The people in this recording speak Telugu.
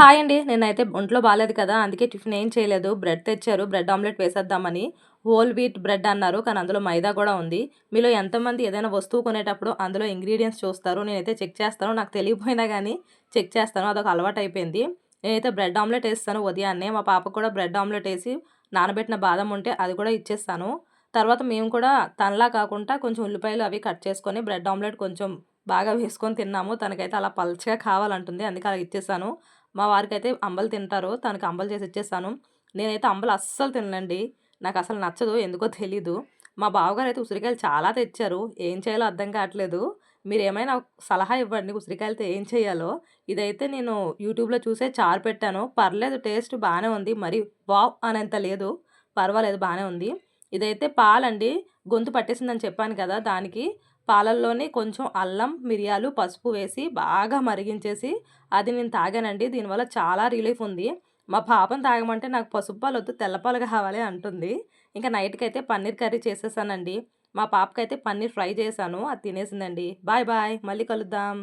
హాయ్ అండి. నేనైతే ఒంట్లో బాలేదు కదా! అందుకే టిఫిన్ ఏం చేయలేదు. బ్రెడ్ తెచ్చారు. బ్రెడ్ ఆమ్లెట్ వేసేద్దామని. హోల్ వీట్ బ్రెడ్ అన్నారు. కానీ అందులో మైదా గూడా ఉంది. మీలో ఎంతమంది ఏదైనా వస్తువు కొనేటప్పుడు అందులో ఇంగ్రీడియెంట్స్ చూస్తారు? నేనైతే చెక్ చేస్తాను. నాకు తెలియకపోయినా గానీ చెక్ చేస్తాను. అదొక అలవాటయిపోయింది. నేనైతే బ్రెడ్ ఆమ్లెట్ ఏసేసాను ఉదయాన్నే. మా పాపకు కూడా బ్రెడ్ ఆమ్లెట్ ఏసి నానబెట్టిన బాదం ఉంటే అది కూడా ఇచ్చేసాను. తర్వాత మేము కూడా తనలా కాకుండా కొంచెం ఉల్లిపాయలు అవి కట్ చేసుకొని బ్రెడ్ ఆమ్లెట్ కొంచెం బాగా వేసుకొని తిన్నాము. తనకైతే అలా పల్చగా కావాలంటుంది. అందుకే అలా ఇచ్చేసాను. మా వారికైతే అంబలి తింటారు. తనకి అంబలి చేసి ఇచ్చేసాను. నేనైతే అంబలి అస్సలు తిననండి. నాకసలు నచ్చదు. ఎందుకో తెలీదు. మా బావగారైతే ఉసిరికాయలు చాలా తెచ్చారు. ఏం చేయాలో అర్థం కావట్లేదు. మీరేమైనా సలహా ఇవ్వండి ఉసిరికాయలతో ఏం చేయాలో? ఇదైతే నేను యూట్యూబ్‌లో చూసే చారు పెట్టాను. పర్లేదు టేస్ట్ బానే ఉంది. మరి వావ్! అనేంత లేదు. పర్వాలేదు బానే ఉంది. ఇదైతే పాలండి. గొంతు పట్టేసిందని చెప్పాను కదా! దానికి పాలల్లోని కొంచెం అల్లం, మిరియాలు, పసుపు వేసి బాగా మరిగించేసి అది నేను తాగానండి. దీనివల్ల చాలా రిలీఫ్ ఉంది. మా పాపని తాగమంటే నాకు పసుపు పాలొద్దు తెల్ల పాలు కావాలి అంటుంది. ఇంక నైట్‌కైతే పన్నీర్ కర్రీ చేసేసానండి. మా పాపకైతే పన్నీర్ ఫ్రై చేశాను. అది తినేసిందండి. Bye bye. మళ్ళీ కలుద్దాం.